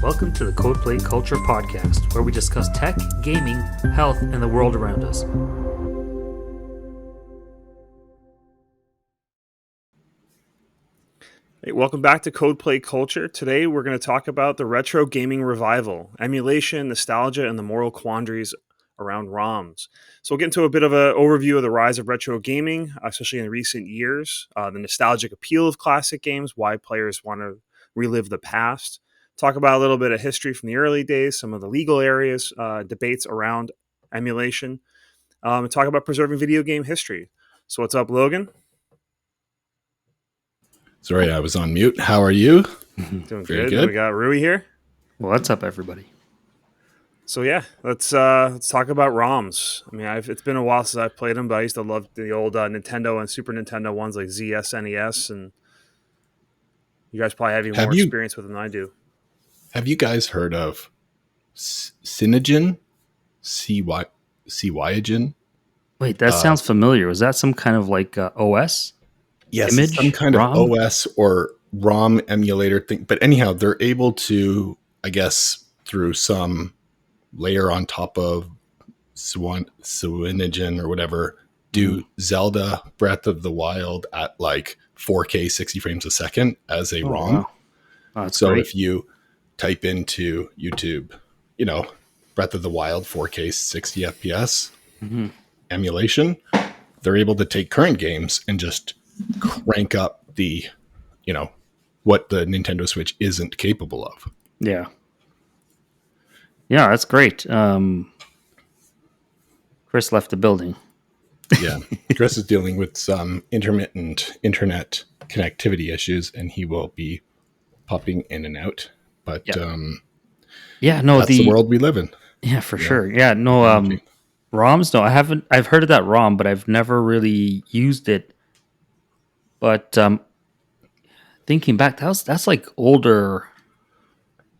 Welcome to the CodePlay Culture Podcast, where we discuss tech, gaming, health, and the world around us. Hey, welcome back to CodePlay Culture. Today we're going to talk about the retro gaming revival, emulation, nostalgia, and the moral quandaries around ROMs. So we'll get into a bit of an overview of the rise of retro gaming, especially in recent years, the nostalgic appeal of classic games, why players want to relive the past, talk about a little bit of history from the early days, some of the legal areas, debates around emulation, and talk about preserving video game history. So what's up, Logan? Sorry, I was on mute. How are you? Doing good. And we got Rui here. What's up, everybody? So yeah, let's talk about ROMs. I mean, it's been a while since I've played them, but I used to love the old Nintendo and Super Nintendo ones like ZSNES, and you guys probably have more experience with them than I do. Have you guys heard of Cyanogen? Cyanogen? Wait, that sounds familiar. Was that some kind of like OS? Yes, image? Some kind ROM? of OS or ROM emulator thing. But anyhow, they're able to, I guess, through some layer on top of Cyanogen or whatever, do Zelda Breath of the Wild at like 4K 60 frames a second as a ROM. Wow. Oh, that's so great. If you type into YouTube, Breath of the Wild 4K 60 FPS emulation, they're able to take current games and just crank up the, what the Nintendo Switch isn't capable of. Yeah. Yeah, that's great. Chris left the building. Yeah. Chris is dealing with some intermittent internet connectivity issues, and he will be popping in and out. But that's the world we live in. Yeah, for sure. Yeah, no, ROMs, no, I've heard of that ROM, but I've never really used it. But thinking back, that's like older.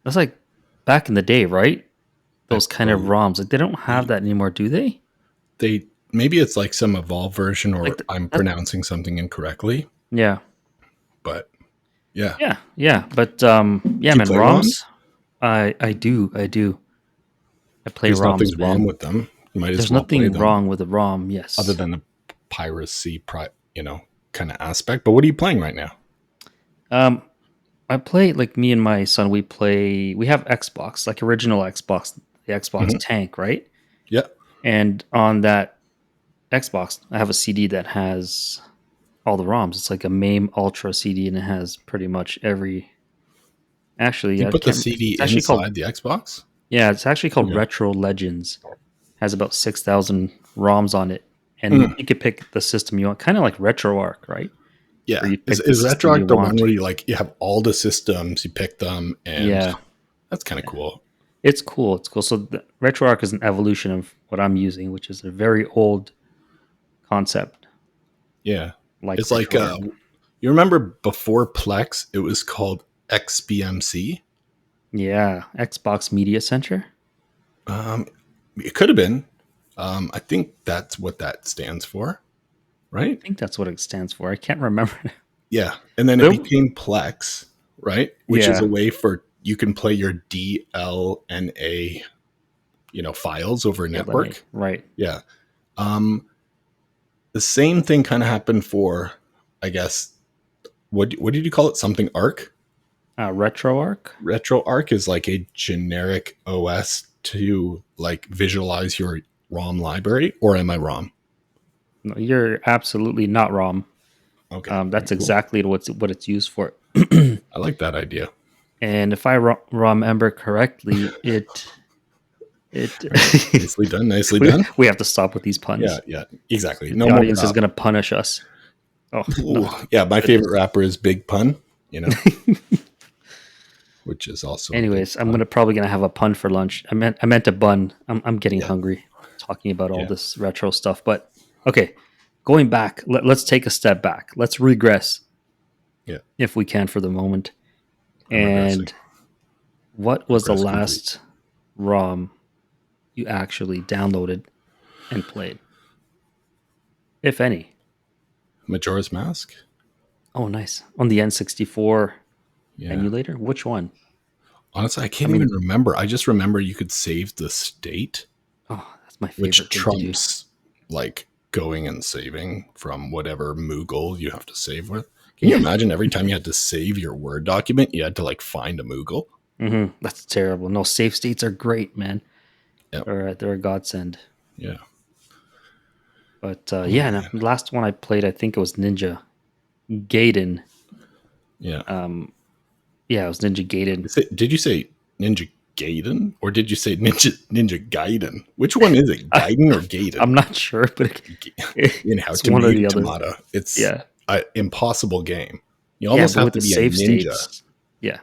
That's like back in the day, right? Those kind of ROMs. Like they don't have that anymore, do they? Maybe it's like some evolved version, or like I'm pronouncing something incorrectly. Yeah. But yeah. But man, ROMs. I do. I play There's ROMs. Nothing's wrong with them. You might There's nothing wrong with a ROM. Yes. Other than the piracy, kind of aspect. But what are you playing right now? I play, like, me and my son. We have Xbox, like original Xbox, the Xbox Tank, right? Yeah. And on that Xbox, I have a CD that has all the ROMs. It's like a MAME Ultra CD, and it has pretty much every. Actually, you put the CD inside the Xbox? Yeah, it's actually called Retro Legends. It has about 6,000 ROMs on it, and you could pick the system you want, kind of like RetroArch, right? Yeah. Is RetroArch the one where you have all the systems, you pick them, and that's kind of cool. It's cool. So RetroArch is an evolution of what I'm using, which is a very old concept. Yeah. It's like, you remember before Plex, it was called XBMC? Yeah. Xbox Media Center? It could have been. I think that's what that stands for, right? I think that's what it stands for. I can't remember. Yeah. And then it became Plex, right? Which is a way for you can play your DLNA, files over a network. Right. Yeah. The same thing kind of happened for, I guess, what did you call it? Something ARC? RetroArch? RetroArch is like a generic OS to like visualize your ROM library, or am I wrong? No, you're absolutely not wrong. Okay. That's cool. Exactly what it's used for. I like that idea. And if I remember correctly, it nicely done. We have to stop with these puns. Yeah, exactly. The audience is going to punish us. Oh, no. Yeah. My favorite rapper is Big Pun. Which is also. Anyways, I'm probably gonna have a pun for lunch. I meant a bun. I'm getting hungry talking about all this retro stuff. But okay, going back, let's take a step back. Let's regress, if we can, for the moment. And what was the last ROM you actually downloaded and played, if any? Majora's Mask. Oh, nice. On the N64 emulator? Which one? Honestly, I can't even remember. I just remember you could save the state. Oh, that's my which favorite thing to do. trumps like going and saving from whatever Moogle you have to save with. Can you imagine every time you had to save your Word document, you had to like find a Moogle? That's terrible. No, save states are great, man. Yep. They're a godsend. Yeah. But no, the last one I played, I think it was Ninja Gaiden. Yeah. Yeah, it was Ninja Gaiden. Did you say Ninja Gaiden or did you say Ninja Gaiden? Which one is it, Gaiden or Gaiden? I'm not sure, but it's one or the tomato, other. tomato. It's Yeah. an impossible game. You almost have to be a ninja. States. Yeah.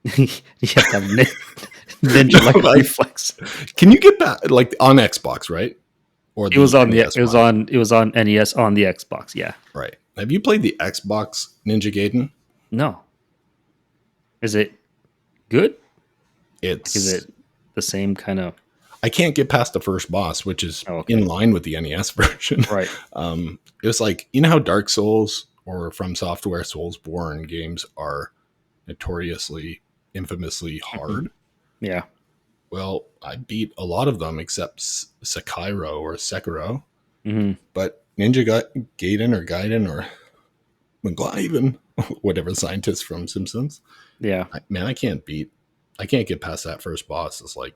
You have to have ninja like reflex. Can you get back like on Xbox, right? Or it was on NES it was on NES on the Xbox, yeah. Right. Have you played the Xbox Ninja Gaiden? No. Is it good? Is it the same kind of? I can't get past the first boss, which is in line with the NES version. Right. It was like, you know how Dark Souls or From Software Soulsborne games are notoriously, infamously hard? Yeah. Well, I beat a lot of them except Sekiro or Sekiro. But Ninja Gaiden or Gaiden or McGlyven, whatever the scientist from Simpsons. Yeah. I can't get past that first boss. It's like,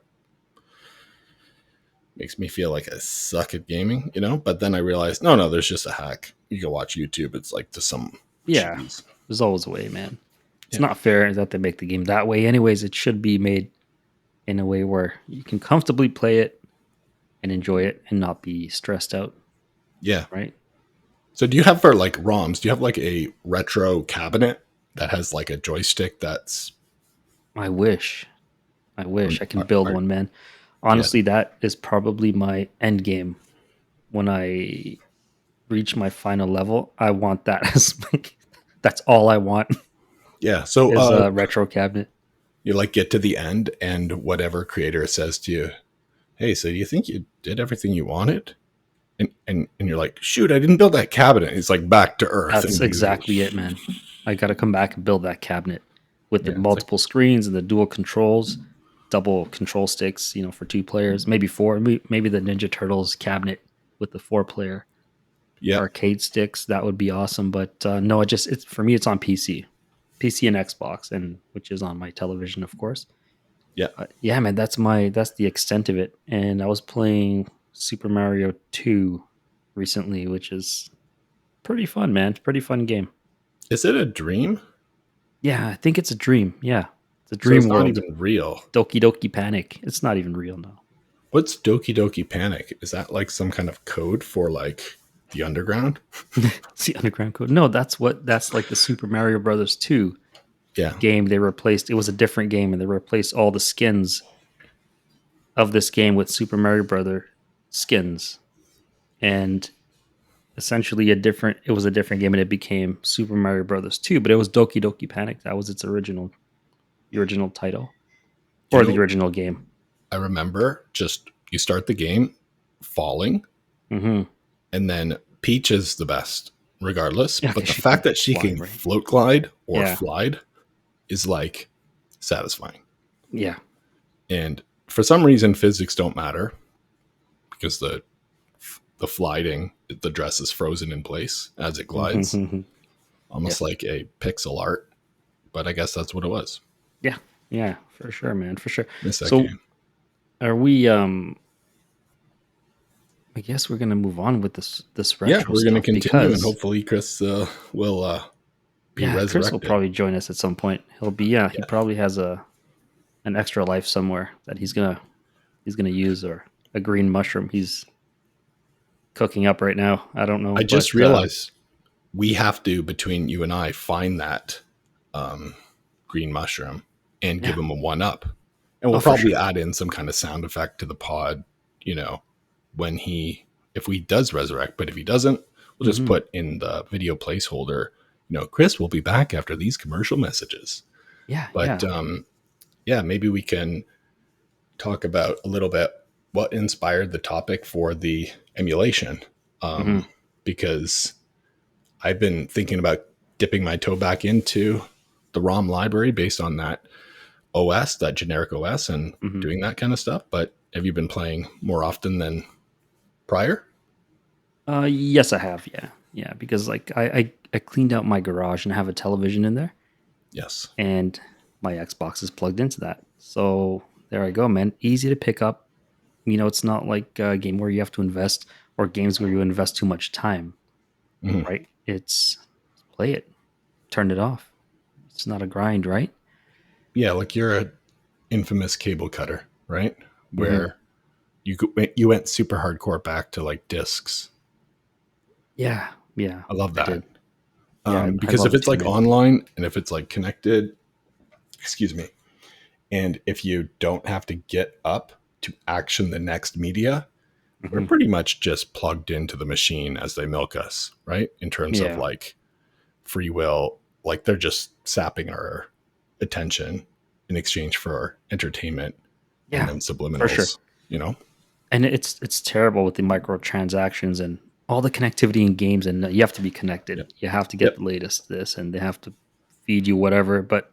makes me feel like I suck at gaming, But then I realized, no, there's just a hack. You go watch YouTube. It's like to some cheese. There's always a way, man. It's not fair that they make the game that way. Anyways, it should be made in a way where you can comfortably play it and enjoy it and not be stressed out. Yeah. Right. So do you have for like ROMs, do you have like a retro cabinet that has like a joystick that's... I wish I can build one, man. Honestly, that is probably my end game. When I reach my final level, I want that as that's all I want. Yeah. So is a retro cabinet. You like get to the end and whatever creator says to you, hey, so do you think you did everything you wanted? And you're like, shoot, I didn't build that cabinet. It's like back to earth. That's exactly it, man. I got to come back and build that cabinet with the multiple screens and the dual controls, double control sticks, for 2 players, maybe 4, maybe the Ninja Turtles cabinet with the 4-player arcade sticks. That would be awesome. But no, it's for me, it's on PC and Xbox, and which is on my television, of course. Yeah, man, that's the extent of it. And I was playing Super Mario 2 recently, which is pretty fun, man. It's a pretty fun game. Is it a dream? Yeah, I think it's a dream. Yeah. It's a dream so it's world. Not even real. Doki Doki Panic. It's not even real, no. What's Doki Doki Panic? Is that like some kind of code for like the underground? It's the underground code. No, that's like the Super Mario Brothers 2 game. They replaced, it was a different game, and they replaced all the skins of this game with Super Mario Brother skins. And essentially it was a different game, and it became Super Mario Brothers 2, but it was Doki Doki Panic. That was its original title, or the original game. I remember just you start the game falling, and then Peach is the best regardless. But the fact that she can float glide or glide is like satisfying. Yeah. And for some reason, physics don't matter because the gliding, the dress is frozen in place as it glides, almost like a pixel art. But I guess that's what it was. Yeah, for sure, man, for sure. So, are we? I guess we're gonna move on with this retro. Yeah, we're gonna continue, and hopefully Chris will be resurrected. Chris will probably join us at some point. He'll be he probably has an extra life somewhere that he's gonna use, or a green mushroom he's cooking up right now. I don't know. I just realized we have to, between you and I, find that green mushroom and give him a 1-up. And we'll probably add in some kind of sound effect to the pod, if he does resurrect. But if he doesn't, we'll just put in the video placeholder, Chris will be back after these commercial messages. Yeah. But maybe we can talk about a little bit what inspired the topic for the emulation. Because I've been thinking about dipping my toe back into the ROM library based on that OS, that generic OS, and doing that kind of stuff. But have you been playing more often than prior? Yes, I have. Yeah, because like I cleaned out my garage and have a television in there, Yes. and my Xbox is plugged into that. So there I go, man. Easy to pick up. It's not like a game where you have to invest or games where you invest too much time, right? It's play it, turn it off. It's not a grind, right? Yeah, like you're a infamous cable cutter, right? Mm-hmm. Where you went super hardcore back to like discs. Yeah, I love I that. did. Yeah, I Because love if it it's too, like man. online and if it's like connected, excuse me, and if you don't have to get up to action the next media, we're pretty much just plugged into the machine as they milk us, right? In terms of Yeah, like free will, like they're just sapping our attention in exchange for our entertainment and yeah, then for sure. subliminals, you know? And it's terrible with the microtransactions and all the connectivity in games, and you have to be connected. Yep. You have to get Yep. the latest this, and they have to feed you whatever. But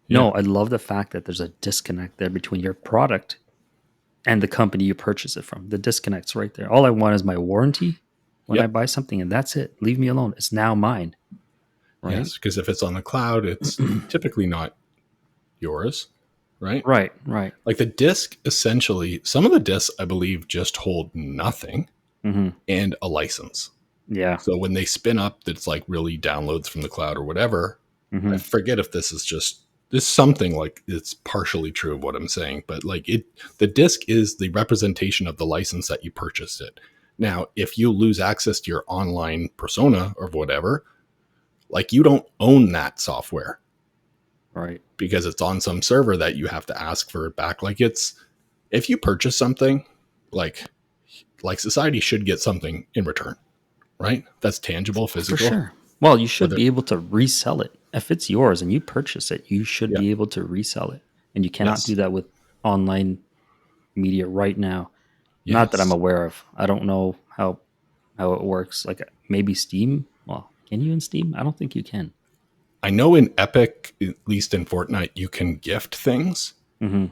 Yeah. no, I love the fact that there's a disconnect there between your product and the company you purchase it from. The disconnect's right there. All I want is my warranty when I Yep. buy something, and that's it. Leave me alone. It's now mine, right? Yes. Because if it's on the cloud, it's typically not yours, right? Right. Like the disk, essentially, some of the disks, I believe, just hold nothing Hmm. and a license. Yeah. So when they spin up, that's like really downloads from the cloud or whatever. I Hmm. forget if this is something like it's partially true of what I'm saying, but like the disk is the representation of the license that you purchased it. Now, if you lose access to your online persona or whatever, like you don't own that software Right. because it's on some server that you have to ask for it back. Like if you purchase something, like society should get something in return, right? That's tangible, For physical. sure. Well, you should Whether be able to resell it. If it's yours and you purchase it, you should yeah, be able to resell it. And you cannot yes, do that with online media right now. Not that I'm yes. aware of. I don't know how it works. Like maybe Steam. Well, can you in Steam? I don't think you can. I know in Epic, at least in Fortnite, you can gift things. Hmm.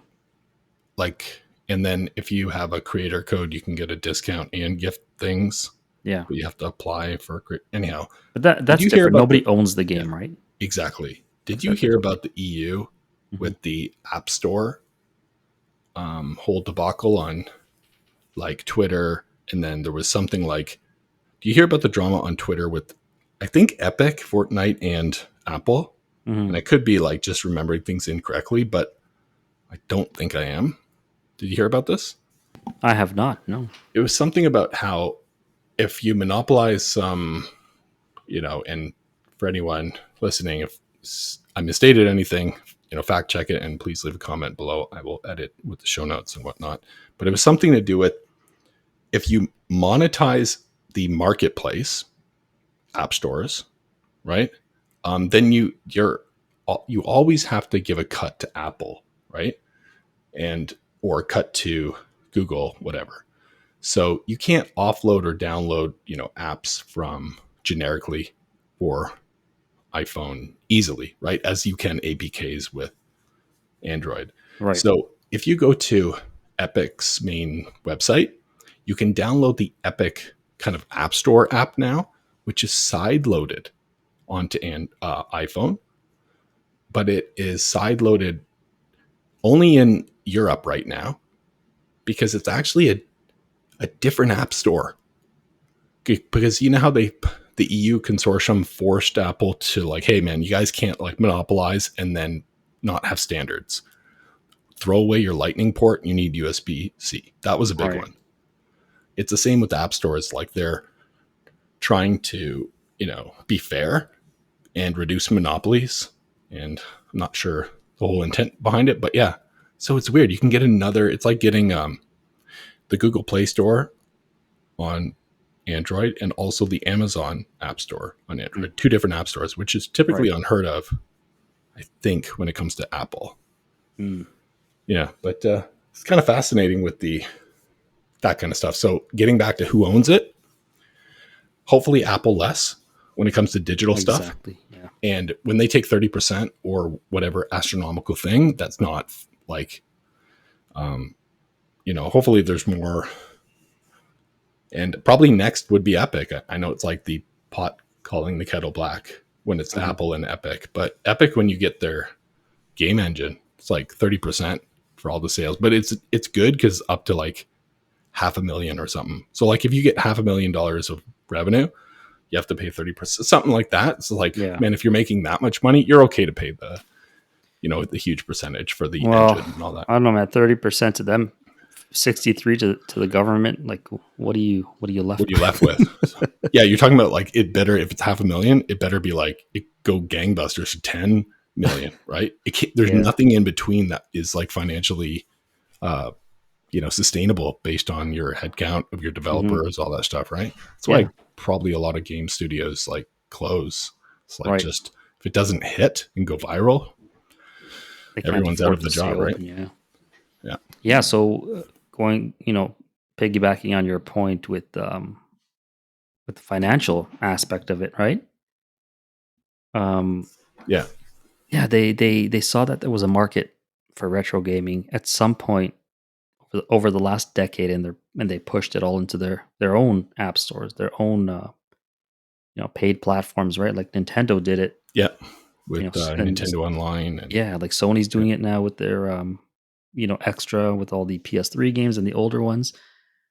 Like, and then if you have a creator code, you can get a discount and gift things. Yeah, But you have to apply for anyhow. but Did that's you hear different. about Nobody the owns the yeah, game, right? exactly. Did That's you that's hear different. about the EU Hmm. with the App Store whole debacle on like Twitter? And then there was something like, do you hear about the drama on Twitter with, I think, Epic, Fortnite, and Apple? Hmm. And I could be like just remembering things incorrectly, but I don't think I am. Did you hear about this? I have not. No. It was something about how if you monopolize some, and for anyone listening, if I misstated anything, fact check it and please leave a comment below. I will edit with the show notes and whatnot. But it was something to do with if you monetize the marketplace, app stores, right? Then you always have to give a cut to Apple, right? And or cut to Google, whatever. So you can't offload or download, apps from generically for iPhone easily, right? As you can APKs with Android. Right. So if you go to Epic's main website, you can download the Epic kind of App Store app now, which is side-loaded onto an iPhone, but it is side-loaded only in Europe right now because it's actually a different app store. Because you know how the EU consortium forced Apple to like, hey man, you guys can't like monopolize and then not have standards. Throw away your Lightning port. You need USB-C. That was a big Right. one. It's the same with the app stores. Like they're trying to, be fair and reduce monopolies. And I'm not sure the whole intent behind it, but yeah. So it's weird. You can get it's like getting the Google Play Store on Android and also the Amazon App Store on Android. Two different app stores, which is typically Right. unheard of, I think, when it comes to Apple. Mm. Yeah, but it's kind of fascinating with that kind of stuff. So getting back to who owns it, hopefully Apple less, when it comes to digital stuff. Exactly. Yeah. And when they take 30% or whatever astronomical thing, that's not like, hopefully there's more. And probably next would be Epic. I know it's like the pot calling the kettle black when it's Apple and Epic, but Epic, when you get their game engine, it's like 30% for all the sales, but it's good because up to like $500,000 or something. So like if you get $500,000 of revenue, you have to pay 30%, something like that. So like, man, if you're making that much money, you're okay to pay the huge percentage for the engine and all that. I don't know, man. 30% to them, 63 to the government. Like, what are you left? What are you left with? So, yeah, you're talking about like it better, if it's $500,000, it better be like it go gangbusters to 10 million, right? There's nothing in between that is like financially, sustainable based on your headcount of your developers, all that stuff, right? That's why probably a lot of game studios like close. It's like just if it doesn't hit and go viral, everyone's out of the job, right? Yeah. So going, piggybacking on your point with the financial aspect of it, right? Yeah. They saw that there was a market for retro gaming at some point over the last decade, and they pushed it all into their own app stores, their own paid platforms, right? Like Nintendo did it. Yeah. With Nintendo Online. And, like Sony's doing it now with their extra with all the PS3 games and the older ones.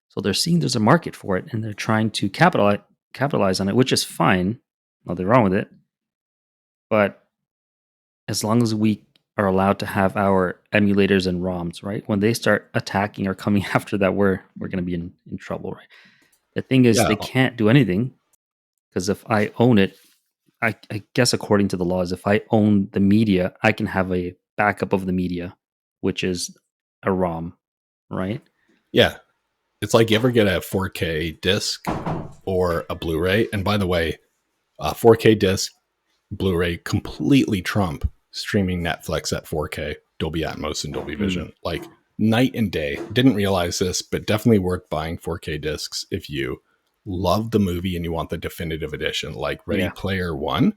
So they're seeing there's a market for it, and they're trying to capitalize on it, which is fine. Nothing wrong with it. But as long as we are allowed to have our emulators and ROMs, right? When they start attacking or coming after that, we're going to be in trouble, right? The thing is, they can't do anything because if I own it, I guess according to the laws, if I own the media, I can have a backup of the media, which is a ROM, right? Yeah. It's like you ever get a 4K disc or a Blu-ray. And by the way, 4K disc, Blu-ray completely trump streaming Netflix at 4K, Dolby Atmos and Dolby Vision. Like night and day. Didn't realize this, but definitely worth buying 4K discs if you love the movie and you want the definitive edition, like Ready Player One.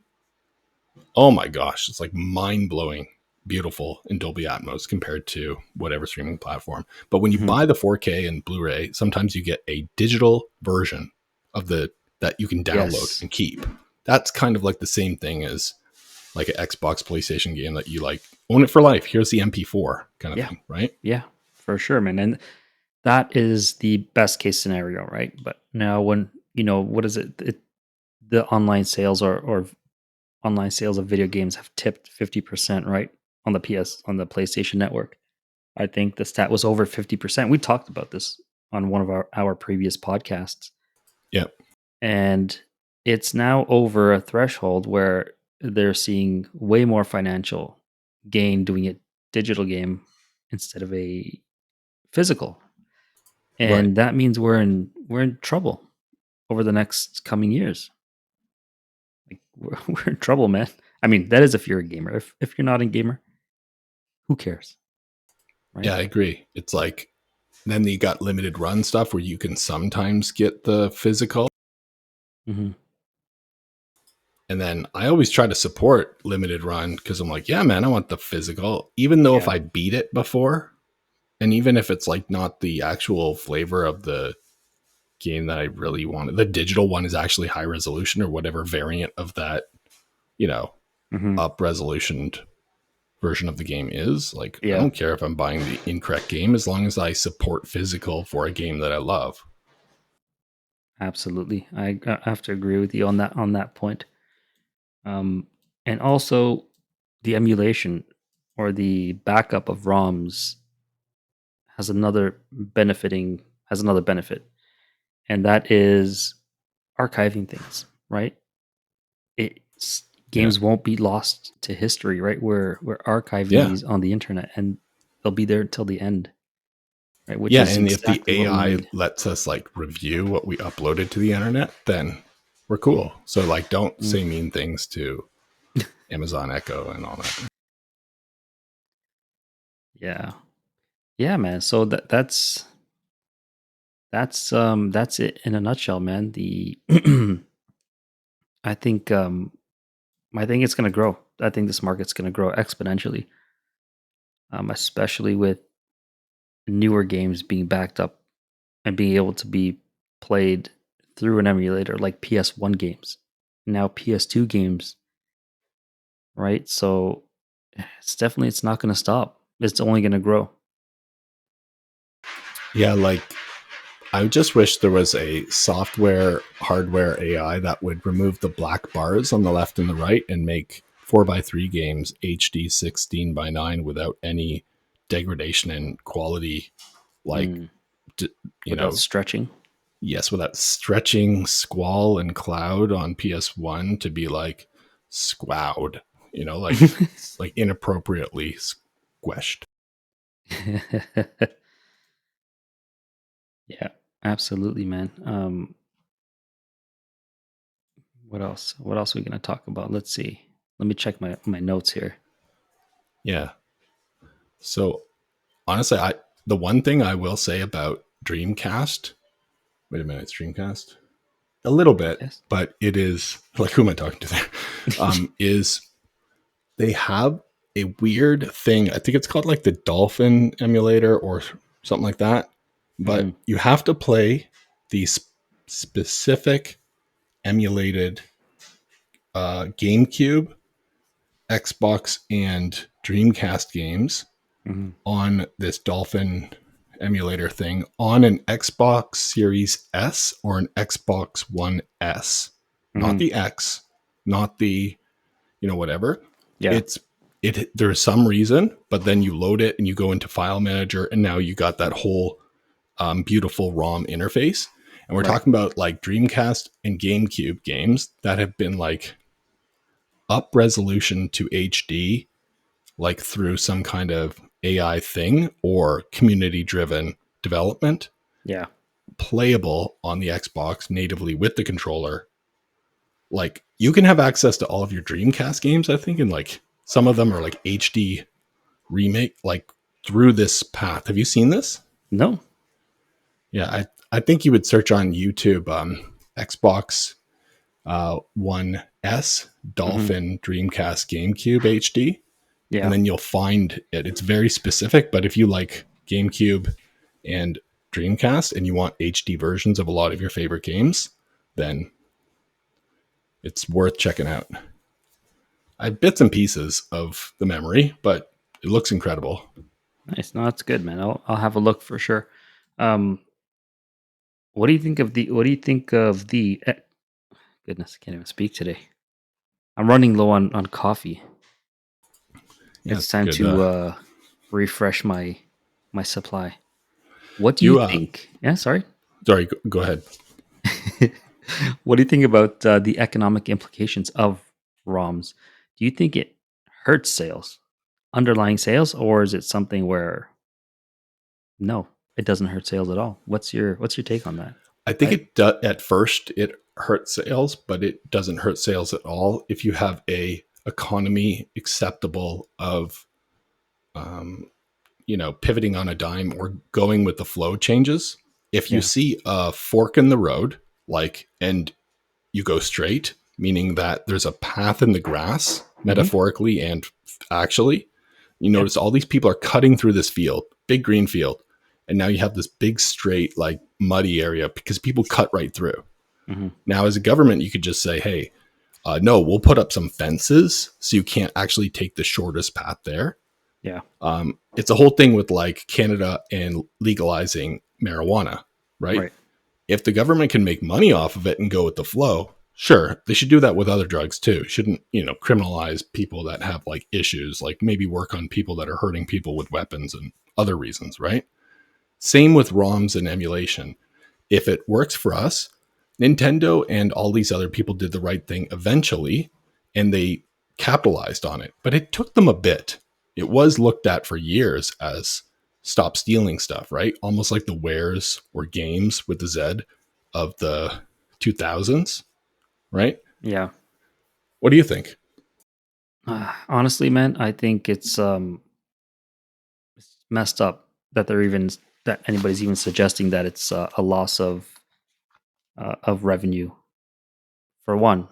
Oh my gosh, it's like mind-blowing beautiful in Dolby Atmos compared to whatever streaming platform. But when you buy the 4K and Blu-ray, sometimes you get a digital version of that you can download and keep. That's kind of like the same thing as like an Xbox, PlayStation game that you like own it for life. Here's the MP4 kind of thing, right? Yeah, for sure, man. And that is the best case scenario, right? But now when, what is it? The online sales or online sales of video games have tipped 50%, right? On the PlayStation Network. I think the stat was over 50%. We talked about this on one of our previous podcasts. Yep. And it's now over a threshold where they're seeing way more financial gain doing a digital game instead of a physical. And that means we're in trouble over the next coming years. Like we're in trouble, man. I mean, that is if you're a gamer. If you're not a gamer, who cares? Right? Yeah, I agree. It's like then you got limited run stuff where you can sometimes get the physical. Mm-hmm. And then I always try to support limited run because I'm like, yeah, man, I want the physical, even though if I beat it before, and even if it's like not the actual flavor of the game that I really wanted, the digital one is actually high resolution or whatever variant of that, up resolutioned version of the game is. Like, I don't care if I'm buying the incorrect game as long as I support physical for a game that I love. Absolutely. I have to agree with you on that point. And also the emulation or the backup of ROMs has another benefit, and that is archiving things, right? Games won't be lost to history, right? We're archiving these on the internet, and they'll be there until the end, right? Which is and exactly if the AI lets us like review what we uploaded to the internet, then we're cool. So like, don't say mean things to Amazon Echo and all that. Yeah, man. So that's it in a nutshell, man. The I think it's going to grow. I think this market's going to grow exponentially, especially with newer games being backed up and being able to be played through an emulator like PS1 games, now PS2 games, right? So it's not going to stop. It's only going to grow. Yeah, like I just wish there was a software hardware AI that would remove the black bars on the left and the right and make 4x3 games HD 16:9 without any degradation in quality, like you Without know, stretching. yes, without stretching squall and cloud on PS1 to be like squowed, like inappropriately squished. Yeah, absolutely, man. What else? What else are we going to talk about? Let's see. Let me check my notes here. Yeah. So honestly, the one thing I will say about Dreamcast, wait a minute, it's Dreamcast? A little bit, Yes. but it is like, who am I talking to there? Is they have a weird thing. I think it's called like the Dolphin emulator or something like that. But you have to play these specific emulated GameCube, Xbox, and Dreamcast games on this Dolphin emulator thing on an Xbox Series S or an Xbox One S, not the X, not the whatever. Yeah. There's some reason, but then you load it and you go into File Manager, and now you got that whole beautiful ROM interface. And we're talking about like Dreamcast and GameCube games that have been like up resolution to HD, like through some kind of AI thing or community driven development. Yeah. Playable on the Xbox natively with the controller. Like you can have access to all of your Dreamcast games, I think, and like some of them are like HD remake, like through this path. Have you seen this? No. Yeah, I think you would search on YouTube Xbox One S Dolphin Dreamcast GameCube HD, Yeah. and then you'll find it. It's very specific, but if you like GameCube and Dreamcast and you want HD versions of a lot of your favorite games, then it's worth checking out. I have bits and pieces of the memory, but it looks incredible. Nice. No, that's good, man. I'll have a look for sure. What do you think of the? What do you think of the? Goodness, I can't even speak today. I'm running low on coffee. Yeah, It's time good, to refresh my supply. What do you think? Yeah, sorry. Sorry, go ahead. What do you think about the economic implications of ROMs? Do you think it hurts sales, underlying sales, or is it something where no, it doesn't hurt sales at all? What's your take on that? I think at first it hurts sales, but it doesn't hurt sales at all if you have a economy acceptable of pivoting on a dime or going with the flow changes. If you see a fork in the road, and you go straight, meaning that there's a path in the grass, metaphorically and actually, you notice all these people are cutting through this field, big green field. And now you have this big straight, like muddy area because people cut right through. Now, as a government, you could just say, hey, no, we'll put up some fences so you can't actually take the shortest path there. Yeah. It's a whole thing with like Canada and legalizing marijuana, right? If the government can make money off of it and go with the flow, sure, they should do that with other drugs too. Shouldn't, criminalize people that have like issues, like maybe work on people that are hurting people with weapons and other reasons, right? Same with ROMs and emulation. If it works for us, Nintendo and all these other people did the right thing eventually, and they capitalized on it. But it took them a bit. It was looked at for years as stop stealing stuff, right? Almost like the wares or games with the Z of the 2000s, right? Yeah. What do you think? Honestly, man, I think it's messed up that that anybody's even suggesting that it's a loss of revenue. For one,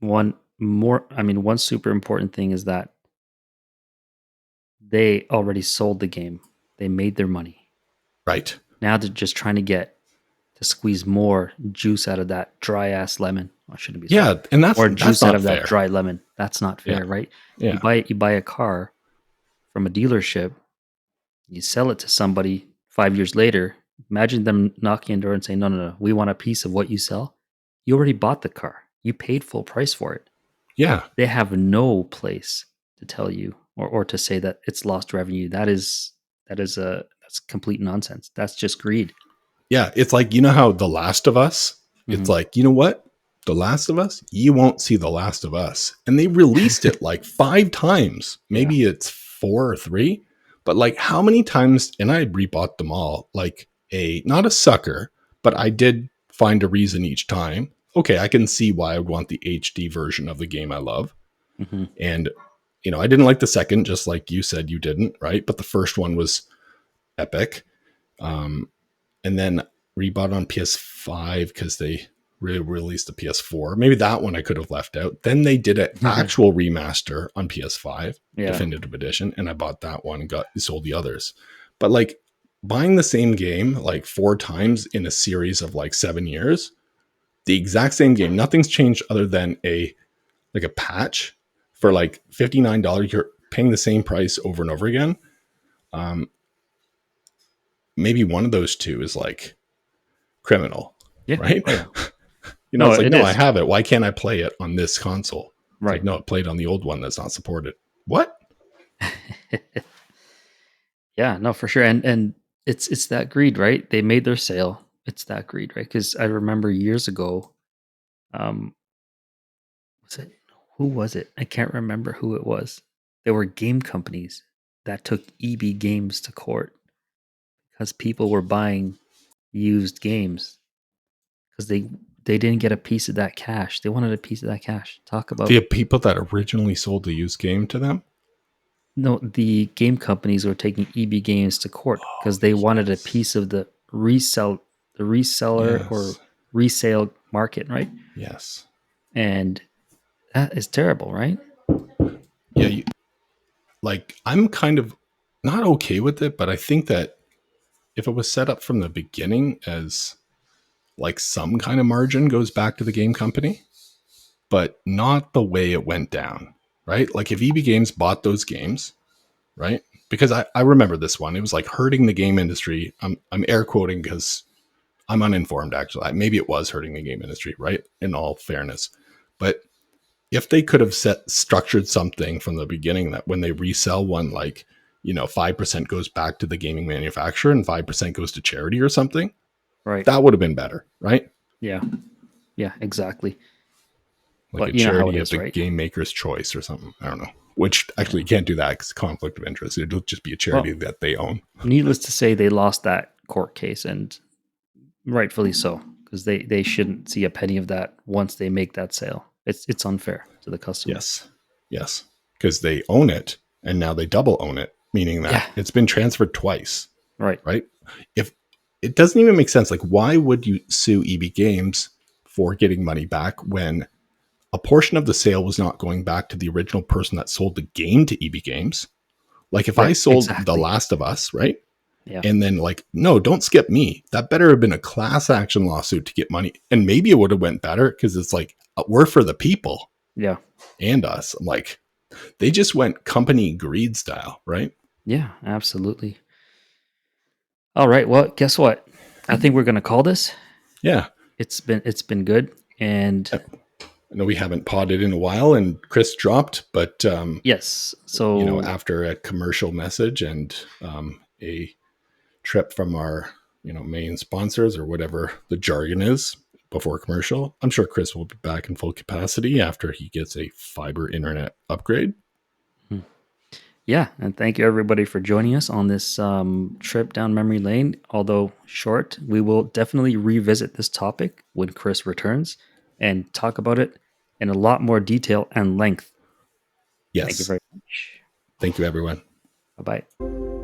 one super important thing is that they already sold the game. They made their money. Right. Now they're just trying to squeeze more juice out of that dry ass lemon. I shouldn't be saying. Yeah, and that's Juice out not of fair. that dry lemon. That's not fair, Yeah. right? Yeah. You buy a car from a dealership, you sell it to somebody 5 years later. Imagine them knocking on the door and saying, no, we want a piece of what you sell. You already bought the car. You paid full price for it. Yeah. They have no place to tell you or to say that it's lost revenue. That's complete nonsense. That's just greed. Yeah, it's like, you know how The Last of Us, it's like, you know what? The Last of Us, you won't see The Last of Us. And they released it like 5 times. Maybe it's 4 or 3. But like how many times, and I rebought them all, like not a sucker, but I did find a reason each time. Okay, I can see why I would want the HD version of the game I love. And, I didn't like the second, just like you said you didn't, right? But the first one was epic. And then rebought on PS5 because they released the PS4. Maybe that one I could have left out. Then they did an actual remaster on PS5, Definitive Edition, and I bought that one and sold the others. But like buying the same game like 4 times in a series of like 7 years, the exact same game, nothing's changed other than a patch for like $59. You're paying the same price over and over again. Maybe one of those two is like criminal, right? Oh, yeah. It's like, no, I have it. Why can't I play it on this console? It's Right. like, no, it played on the old one that's not supported. What? Yeah, no, for sure. And it's that greed, right? They made their sale. It's that greed, right? Because I remember years ago, who was it? I can't remember who it was. There were game companies that took EB Games to court because people were buying used games because they didn't get a piece of that cash. They wanted a piece of that cash. Talk about the people that originally sold the used game to them. No, the game companies were taking EB Games to court because they wanted a piece of the reseller or resale market, right? Yes. And that is terrible, right? Yeah. I'm kind of not okay with it, but I think that if it was set up from the beginning as like some kind of margin goes back to the game company, but not the way it went down, right? Like if EB Games bought those games, right? Because I remember this one. It was like hurting the game industry. I'm air quoting because I'm uninformed, actually. Maybe it was hurting the game industry, right? In all fairness. But if they could have structured something from the beginning that when they resell one, 5% goes back to the gaming manufacturer and 5% goes to charity or something, Right. that would have been better, right? Yeah. Yeah, exactly. Like but a charity is, of the right? game maker's choice or something. I don't know. Which actually you can't do that because conflict of interest. It'll just be a charity that they own. Needless to say, they lost that court case, and rightfully so, because they shouldn't see a penny of that once they make that sale. It's unfair to the customer. Yes. Because they own it and now they double own it, meaning that it's been transferred twice. Right. If it doesn't even make sense, like why would you sue EB Games for getting money back when a portion of the sale was not going back to the original person that sold the game to EB Games? Like if I sold The Last of Us, right? Yeah. And then no, don't skip me. That better have been a class action lawsuit to get money. And maybe it would have went better because it's like, we're for the people. Yeah. And us. I'm like, they just went company greed style, right? Yeah, absolutely. All right. Well, guess what? I think we're going to call this. Yeah. It's been good. And I know we haven't podded in a while and Chris dropped, but yes. So after a commercial message and a trip from our main sponsors or whatever the jargon is before commercial, I'm sure Chris will be back in full capacity after he gets a fiber internet upgrade. Yeah, and thank you everybody for joining us on this trip down memory lane. Although short, we will definitely revisit this topic when Chris returns and talk about it in a lot more detail and length. Yes. Thank you very much. Thank you, everyone. Bye-bye.